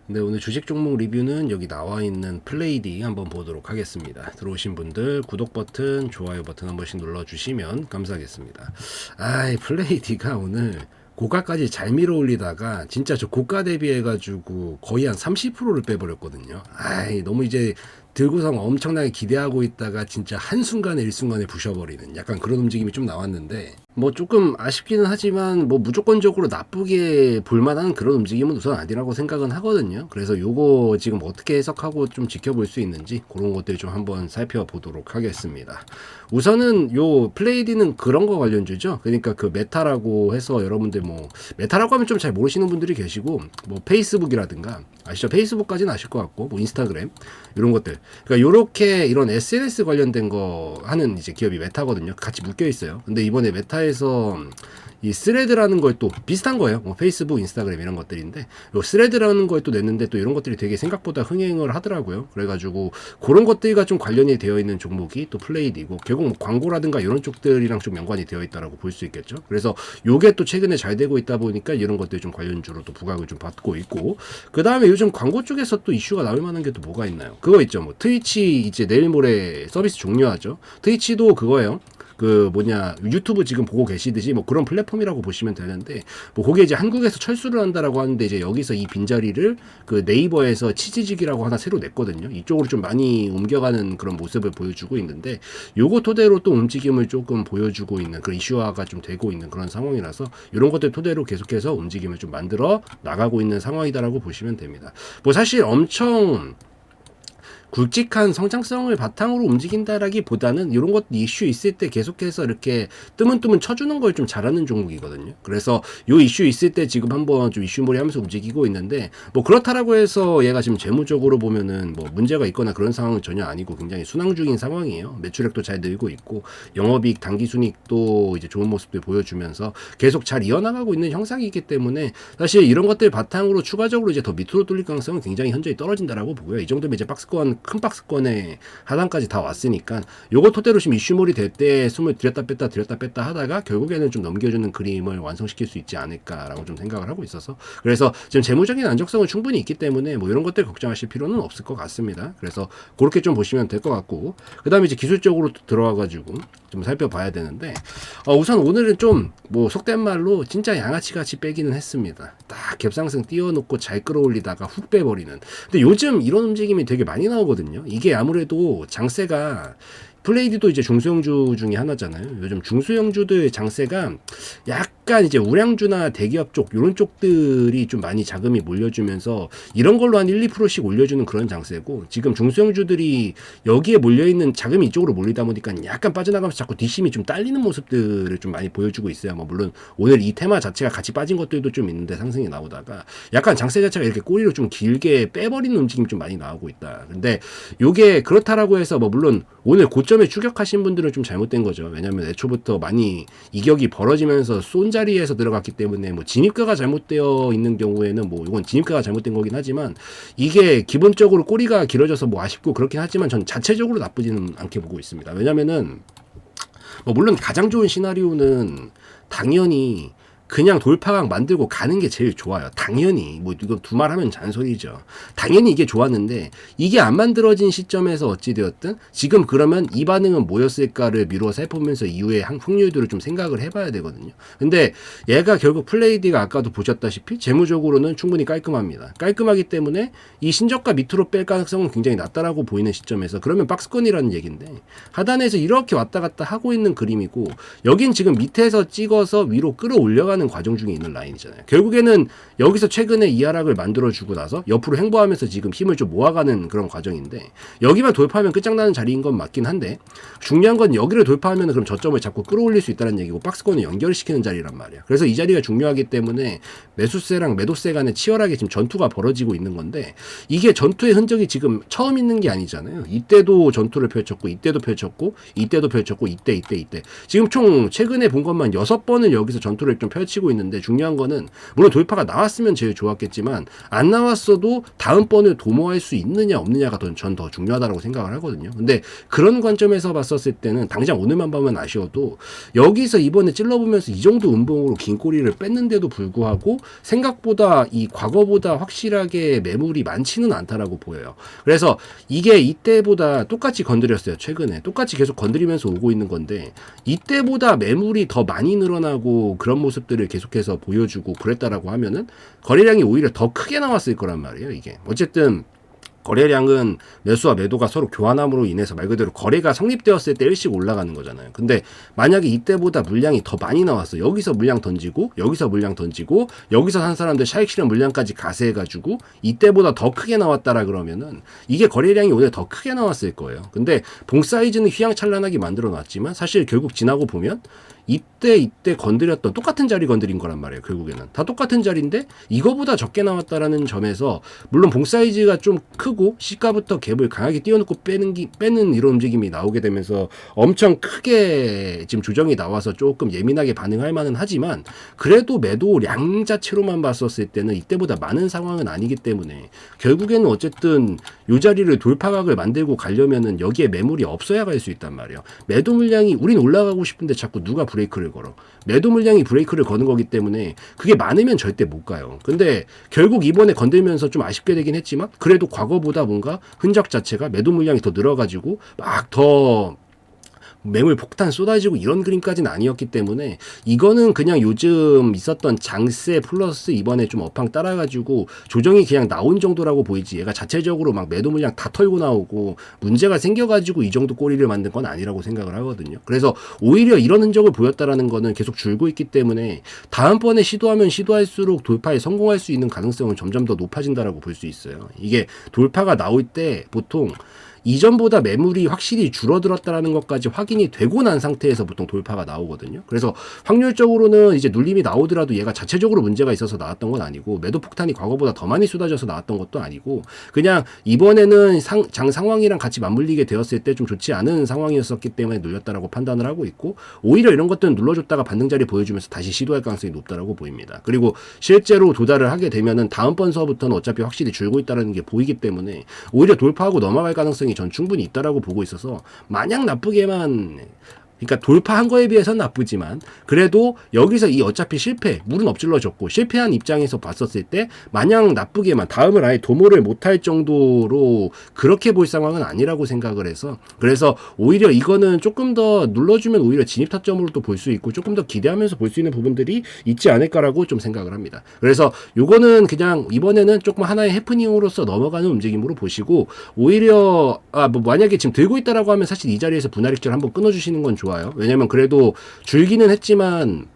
네, 오늘 주식 종목 리뷰는 여기 나와 있는 플레이디 한번 보도록 하겠습니다. 들어오신 분들 구독 버튼, 좋아요 버튼 한 번씩 눌러주시면 감사하겠습니다. 이 플레이디가 오늘 고가까지 잘 밀어 올리다가 진짜 저 고가 대비해가지고 거의 한 30%를 빼버렸거든요. 너무 이제 들고서 엄청나게 기대하고 있다가 진짜 한순간에 일순간에 부셔버리는 약간 그런 움직임이 좀 나왔는데 뭐 조금 아쉽기는 하지만 뭐 무조건적으로 나쁘게 볼만한 그런 움직임은 우선 아니라고 생각은 하거든요. 그래서 요거 지금 어떻게 해석하고 좀 지켜볼 수 있는지 그런 것들 좀 한번 살펴보도록 하겠습니다. 우선은 요 플레이디는 그런 거 관련주죠. 그러니까 그 메타라고 해서 여러분들 뭐 메타라고 하면 좀 잘 모르시는 분들이 계시고 뭐 페이스북이라든가 아시죠? 페이스북까지는 아실 것 같고 뭐 인스타그램 이런 것들. 그러니까 요렇게 이런 SNS 관련된 거 하는 이제 기업이 메타거든요. 같이 묶여 있어요. 근데 이번에 메타에서 이 스레드라는 걸 또 비슷한 거예요. 뭐 페이스북, 인스타그램 이런 것들인데 요 스레드라는 걸 또 냈는데 또 이런 것들이 되게 생각보다 흥행을 하더라고요. 그래가지고 그런 것들과 좀 관련이 되어 있는 종목이 또 플레이디고 결국 뭐 광고라든가 이런 쪽들이랑 좀 연관이 되어 있다라고 볼 수 있겠죠. 그래서 요게 또 최근에 잘 되고 있다 보니까 이런 것들이 좀 관련주로 또 부각을 좀 받고 있고 그 다음에 요즘 광고 쪽에서 또 이슈가 나올 만한 게 또 뭐가 있나요? 그거 있죠. 뭐 트위치 이제 내일 모레 서비스 종료하죠. 트위치도 그거예요. 그 뭐냐 유튜브 지금 보고 계시듯이 뭐 그런 플랫폼이라고 보시면 되는데 뭐 거기에 이제 한국에서 철수를 한다라고 하는데 이제 여기서 이 빈자리를 그 네이버에서 치즈직이라고 하나 새로 냈거든요. 이쪽으로 좀 많이 옮겨가는 그런 모습을 보여주고 있는데 요거 토대로 또 움직임을 조금 보여주고 있는 그런 이슈화가 좀 되고 있는 그런 상황이라서 이런 것들 토대로 계속해서 움직임을 좀 만들어 나가고 있는 상황이다라고 보시면 됩니다. 뭐 사실 엄청 굵직한 성장성을 바탕으로 움직인다라기보다는 이런 것 이슈 있을 때 계속해서 이렇게 뜨문뜨문 쳐주는 걸 좀 잘하는 종목이거든요. 그래서 요 이슈 있을 때 지금 한번 좀 이슈몰이 하면서 움직이고 있는데 뭐 그렇다라고 해서 얘가 지금 재무적으로 보면은 뭐 문제가 있거나 그런 상황은 전혀 아니고 굉장히 순항 중인 상황이에요. 매출액도 잘 늘고 있고 영업이익 당기순이익도 이제 좋은 모습들 보여주면서 계속 잘 이어나가고 있는 형상이기 때문에 사실 이런 것들 바탕으로 추가적으로 이제 더 밑으로 뚫릴 가능성은 굉장히 현저히 떨어진다라고 보고요. 이 정도면 이제 박스권 큰 박스권에 하단까지 다 왔으니까 요거 토대로 지금 이슈몰이 될 때 숨을 들였다 뺐다 하다가 결국에는 좀 넘겨주는 그림을 완성시킬 수 있지 않을까라고 좀 생각을 하고 있어서 그래서 지금 재무적인 안정성은 충분히 있기 때문에 뭐 이런 것들 걱정하실 필요는 없을 것 같습니다. 그래서 그렇게 좀 보시면 될 것 같고 그 다음에 이제 기술적으로 들어와가지고 좀 살펴봐야 되는데 우선 오늘은 좀 뭐 속된 말로 진짜 양아치같이 빼기는 했습니다. 딱 갭상승 띄워놓고 잘 끌어올리다가 훅 빼버리는. 근데 요즘 이런 움직임이 되게 많이 나오거든요. 이게 아무래도 장세가 플레이디도 이제 중소형주 중에 하나잖아요. 요즘 중소형주들 장세가 약간 이제 우량주나 대기업 쪽 이런 쪽들이 좀 많이 자금이 몰려주면서 이런 걸로 한 1, 2%씩 올려주는 그런 장세고 지금 중소형주들이 여기에 몰려있는 자금이 이쪽으로 몰리다 보니까 약간 빠져나가면서 자꾸 뒷심이 좀 딸리는 모습들을 좀 많이 보여주고 있어요. 뭐 물론 오늘 이 테마 자체가 같이 빠진 것들도 좀 있는데 상승이 나오다가 약간 장세 자체가 이렇게 꼬리로 좀 길게 빼버리는 움직임이 좀 많이 나오고 있다. 근데 요게 그렇다라고 해서 뭐 물론 오늘 고점에 추격하신 분들은 좀 잘못된 거죠. 왜냐하면 애초부터 많이 이격이 벌어지면서 쏜 자리에서 들어갔기 때문에 뭐 진입가가 잘못되어 있는 경우에는 뭐 이건 진입가가 잘못된 거긴 하지만 이게 기본적으로 꼬리가 길어져서 뭐 아쉽고 그렇긴 하지만 전 자체적으로 나쁘지는 않게 보고 있습니다. 왜냐면은 뭐 물론 가장 좋은 시나리오는 당연히 그냥 돌파각 만들고 가는 게 제일 좋아요. 당연히 뭐 이건 두말 하면 잔소리죠. 당연히 이게 좋았는데 이게 안 만들어진 시점에서 어찌되었든 지금 그러면 이 반응은 뭐였을까를 미루어 살펴보면서 이후에 확률들을 좀 생각을 해봐야 되거든요. 근데 얘가 결국 플레이디가 아까도 보셨다시피 재무적으로는 충분히 깔끔합니다. 깔끔하기 때문에 이 신저가 밑으로 뺄 가능성은 굉장히 낮다라고 보이는 시점에서 그러면 박스권이라는 얘기인데 하단에서 이렇게 왔다 갔다 하고 있는 그림이고 여긴 지금 밑에서 찍어서 위로 끌어올려가는 과정 중에 있는 라인이잖아요. 결국에는 여기서 최근에 이 하락을 만들어주고 나서 옆으로 횡보하면서 지금 힘을 좀 모아가는 그런 과정인데 여기만 돌파하면 끝장나는 자리인 건 맞긴 한데 중요한 건 여기를 돌파하면 그럼 저점을 자꾸 끌어올릴 수 있다는 얘기고 박스권을 연결시키는 자리란 말이야. 그래서 이 자리가 중요하기 때문에 매수세랑 매도세 간에 치열하게 지금 전투가 벌어지고 있는 건데 이게 전투의 흔적이 지금 처음 있는 게 아니잖아요. 이때도 전투를 펼쳤고 이때도 펼쳤고 이때도 펼쳤고 이때 지금 총 최근에 본 것만 6번을 여기서 전투를 좀 펼치 펼치고 있는데 중요한 거는 물론 돌파가 나왔으면 제일 좋았겠지만 안 나왔어도 다음번에 도모할 수 있느냐 없느냐가 전 더 중요하다고 생각을 하거든요. 근데 그런 관점에서 봤었을 때는 당장 오늘만 보면 아쉬워도 여기서 이번에 찔러보면서 이 정도 음봉으로 긴 꼬리를 뺐는데도 불구하고 생각보다 이 과거보다 확실하게 매물이 많지는 않다라고 보여요. 그래서 이게 이때보다 똑같이 건드렸어요. 최근에 똑같이 계속 건드리면서 오고 있는 건데 이때보다 매물이 더 많이 늘어나고 그런 모습들을 계속해서 보여주고 그랬다라고 하면은 거래량이 오히려 더 크게 나왔을 거란 말이에요. 이게 어쨌든 거래량은 매수와 매도가 서로 교환함으로 인해서 말 그대로 거래가 성립되었을 때 일씩 올라가는 거잖아요. 근데 만약에 이때보다 물량이 더 많이 나왔어. 여기서 물량 던지고 여기서 물량 던지고 여기서 산 사람들 차익 실현 물량까지 가세해가지고 이때보다 더 크게 나왔다라 그러면은 이게 거래량이 오히려 더 크게 나왔을 거예요. 근데 봉 사이즈는 휘황찬란하게 만들어 놨지만 사실 결국 지나고 보면 이때 건드렸던 똑같은 자리 건드린 거란 말이에요. 결국에는 다 똑같은 자리인데 이거보다 적게 나왔다라는 점에서 물론 봉 사이즈가 좀 크고 시가부터 갭을 강하게 띄워놓고 빼는 이런 움직임이 나오게 되면서 엄청 크게 지금 조정이 나와서 조금 예민하게 반응할 만은 하지만 그래도 매도량 자체로만 봤었을 때는 이때보다 많은 상황은 아니기 때문에 결국에는 어쨌든 이 자리를 돌파각을 만들고 가려면은 여기에 매물이 없어야 갈 수 있단 말이에요. 매도 물량이 우린 올라가고 싶은데 자꾸 누가 브레이크를 걸어. 매도 물량이 브레이크를 거는 거기 때문에 그게 많으면 절대 못 가요. 근데 결국 이번에 건들면서 좀 아쉽게 되긴 했지만 그래도 과거보다 뭔가 흔적 자체가 매도 물량이 더 늘어가지고 막 더 매물 폭탄 쏟아지고 이런 그림까지는 아니었기 때문에 이거는 그냥 요즘 있었던 장세 플러스 이번에 좀 업황 따라가지고 조정이 그냥 나온 정도라고 보이지 얘가 자체적으로 막 매도 물량 다 털고 나오고 문제가 생겨가지고 이 정도 꼬리를 만든 건 아니라고 생각을 하거든요. 그래서 오히려 이런 흔적을 보였다라는 거는 계속 줄고 있기 때문에 다음번에 시도하면 시도할수록 돌파에 성공할 수 있는 가능성은 점점 더 높아진다라고 볼 수 있어요. 이게 돌파가 나올 때 보통 이전보다 매물이 확실히 줄어들었다라는 것까지 확인이 되고 난 상태에서 보통 돌파가 나오거든요. 그래서 확률적으로는 이제 눌림이 나오더라도 얘가 자체적으로 문제가 있어서 나왔던 건 아니고 매도 폭탄이 과거보다 더 많이 쏟아져서 나왔던 것도 아니고 그냥 이번에는 장 상황이랑 같이 맞물리게 되었을 때 좀 좋지 않은 상황이었었기 때문에 눌렸다라고 판단을 하고 있고 오히려 이런 것들은 눌러줬다가 반등 자리 보여주면서 다시 시도할 가능성이 높다라고 보입니다. 그리고 실제로 도달을 하게 되면은 다음번서부터는 어차피 확실히 줄고 있다는 게 보이기 때문에 오히려 돌파하고 넘어갈 가능성이 전 충분히 있다라고 보고 있어서 마냥 나쁘게만 그러니까 돌파한 거에 비해서는 나쁘지만 그래도 여기서 이 어차피 물은 엎질러졌고 실패한 입장에서 봤었을 때 마냥 나쁘게만 다음을 아예 도모를 못할 정도로 그렇게 볼 상황은 아니라고 생각을 해서 그래서 오히려 이거는 조금 더 눌러주면 오히려 진입 타점으로 또 볼 수 있고 조금 더 기대하면서 볼 수 있는 부분들이 있지 않을까라고 좀 생각을 합니다. 그래서 요거는 그냥 이번에는 조금 하나의 해프닝으로서 넘어가는 움직임으로 보시고 오히려 뭐 만약에 지금 들고 있다라고 하면 사실 이 자리에서 분할 익절 한번 끊어주시는 건 좋아요. 왜냐면 그래도 줄기는 했지만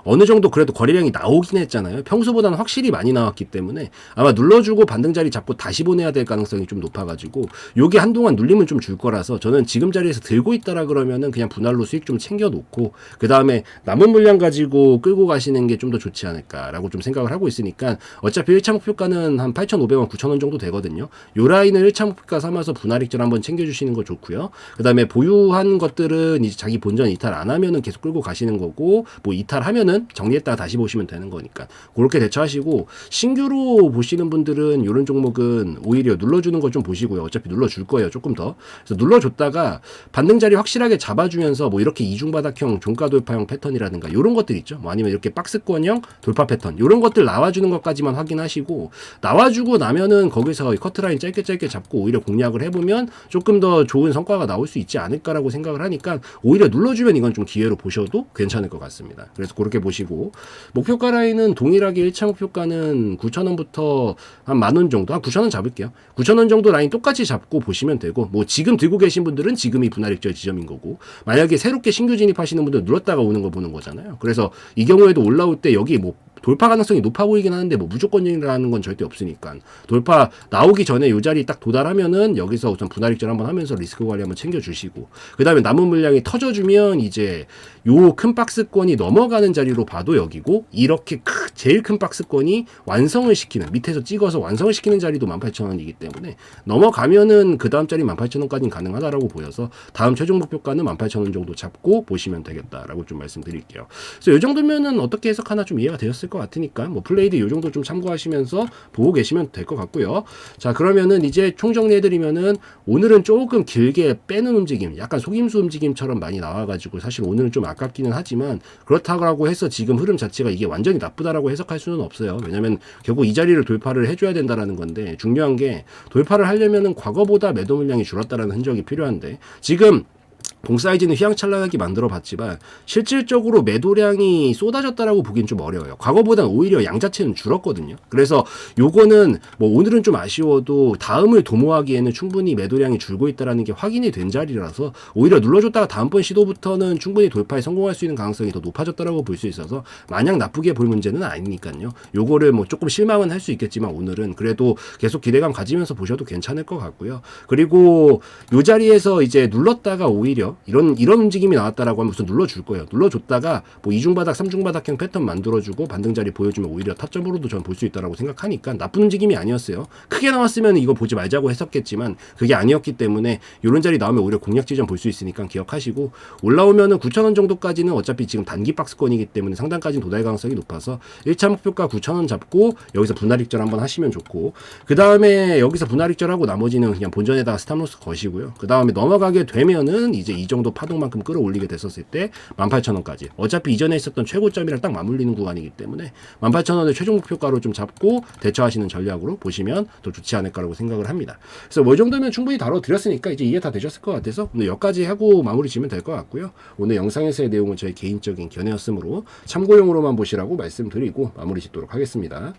어느 정도 그래도 거래량이 나오긴 했잖아요. 평소보다는 확실히 많이 나왔기 때문에 아마 눌러주고 반등 자리 잡고 다시 보내야 될 가능성이 좀 높아가지고 요게 한동안 눌림은 좀 줄 거라서 저는 지금 자리에서 들고 있다라 그러면은 그냥 분할로 수익 좀 챙겨놓고 그 다음에 남은 물량 가지고 끌고 가시는 게 좀 더 좋지 않을까라고 좀 생각을 하고 있으니까 어차피 1차 목표가는 한 8,500원, 9,000원 정도 되거든요. 요 라인을 1차 목표가 삼아서 분할 익절 한번 챙겨주시는 거 좋고요. 그 다음에 보유한 것들은 이제 자기 본전 이탈 안 하면은 계속 끌고 가시는 거고 뭐 이탈하면은 정리했다가 다시 보시면 되는 거니까 그렇게 대처하시고 신규로 보시는 분들은 이런 종목은 오히려 눌러주는 거 좀 보시고요. 어차피 눌러줄 거예요. 조금 더. 그래서 눌러줬다가 반등 자리 확실하게 잡아주면서 뭐 이렇게 이중바닥형 종가 돌파형 패턴이라든가 이런 것들 있죠. 뭐 아니면 이렇게 박스권형 돌파 패턴 이런 것들 나와주는 것까지만 확인하시고 나와주고 나면은 거기서 커트라인 짧게 잡고 오히려 공략을 해보면 조금 더 좋은 성과가 나올 수 있지 않을까라고 생각을 하니까 오히려 눌러주면 이건 좀 기회로 보셔도 괜찮을 것 같습니다. 그래서 그렇게 보시고 목표가 라인은 동일하게 1차 목표가는 9,000원부터 한 10,000원 정도, 한 9,000원 잡을게요. 9,000원 정도 라인 똑같이 잡고 보시면 되고 뭐 지금 들고 계신 분들은 지금이 분할 익절 지점인 거고 만약에 새롭게 신규 진입하시는 분들은 눌렀다가 오는 거 보는 거잖아요. 그래서 이 경우에도 올라올 때 여기 뭐 돌파 가능성이 높아 보이긴 하는데 뭐 무조건이라는 건 절대 없으니까 돌파 나오기 전에 요 자리 딱 도달하면은 여기서 우선 분할익전 한번 하면서 리스크 관리 한번 챙겨주시고 그 다음에 남은 물량이 터져주면 이제 요 큰 박스권이 넘어가는 자리로 봐도 여기고 이렇게 제일 큰 박스권이 완성을 시키는 밑에서 찍어서 완성을 시키는 자리도 18,000원이기 때문에 넘어가면은 그 다음 자리 18,000원까지는 가능하다라고 보여서 다음 최종 목표가는 18,000원 정도 잡고 보시면 되겠다라고 좀 말씀드릴게요. 그래서 이 정도면은 어떻게 해석하나 좀 이해가 되었을 것 같으니까 뭐 플레이드 이 정도 좀 참고하시면서 보고 계시면 될 것 같고요. 자 그러면은 이제 총정리해드리면은 오늘은 조금 길게 빼는 움직임, 약간 속임수 움직임처럼 많이 나와가지고 사실 오늘은 좀 아깝기는 하지만 그렇다고 해서 지금 흐름 자체가 이게 완전히 나쁘다라고 해석할 수는 없어요. 왜냐면 결국 이 자리를 돌파를 해줘야 된다라는 건데 중요한 게 돌파를 하려면은 과거보다 매도 물량이 줄었다라는 흔적이 필요한데 지금 공 사이즈는 휘황찬란하게 만들어 봤지만 실질적으로 매도량이 쏟아졌다라고 보긴 좀 어려워요. 과거보단 오히려 양 자체는 줄었거든요. 그래서 요거는 뭐 오늘은 좀 아쉬워도 다음을 도모하기에는 충분히 매도량이 줄고 있다라는 게 확인이 된 자리라서 오히려 눌러줬다가 다음번 시도부터는 충분히 돌파에 성공할 수 있는 가능성이 더 높아졌다라고 볼 수 있어서 마냥 나쁘게 볼 문제는 아니니까요. 요거를 뭐 조금 실망은 할 수 있겠지만 오늘은 그래도 계속 기대감 가지면서 보셔도 괜찮을 것 같고요. 그리고 요 자리에서 이제 눌렀다가 오히려 이런 움직임이 나왔다라고 하면 우선 눌러줄 거예요. 눌러줬다가 뭐 이중바닥, 삼중바닥형 패턴 만들어주고 반등 자리 보여주면 오히려 타점으로도 저는 볼 수 있다라고 생각하니까 나쁜 움직임이 아니었어요. 크게 나왔으면 이거 보지 말자고 했었겠지만 그게 아니었기 때문에 이런 자리 나오면 오히려 공략 지점 볼 수 있으니까 기억하시고 올라오면은 9,000원 정도까지는 어차피 지금 단기 박스권이기 때문에 상단까지는 도달 가능성이 높아서 1차 목표가 9,000원 잡고 여기서 분할익절 한번 하시면 좋고 그 다음에 여기서 분할익절하고 나머지는 그냥 본전에다가 스탑로스 거시고요. 그 다음에 넘어가게 되면은 이제 이 정도 파동만큼 끌어올리게 됐었을 때 18,000원까지 어차피 이전에 있었던 최고점이랑 딱 맞물리는 구간이기 때문에 18,000원을 최종 목표가로 좀 잡고 대처하시는 전략으로 보시면 더 좋지 않을까라고 생각을 합니다. 그래서 뭐 이 정도면 충분히 다뤄드렸으니까 이제 이해 다 되셨을 것 같아서 오늘 여기까지 하고 마무리 지면 될 것 같고요. 오늘 영상에서의 내용은 저희 개인적인 견해였으므로 참고용으로만 보시라고 말씀드리고 마무리 짓도록 하겠습니다.